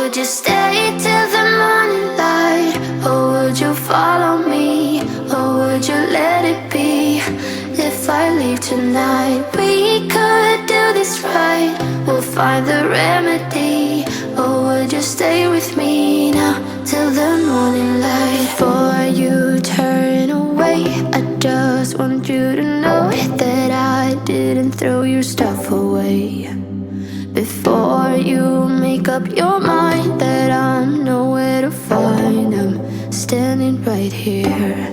would you stay till the morning light? Or would you follow me? Or would you let it be? If I leave tonight, we could do this right. We'll find the remedy. Or would you stay with me now till the morning light? Before you turn away, I just want you to know that I didn't throw your stuff away. Before you make up your mind that I'm nowhere to find, I'm standing right here.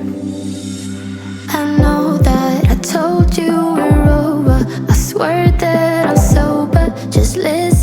I know that I told you we're over, I swear that I'm sober. Just listen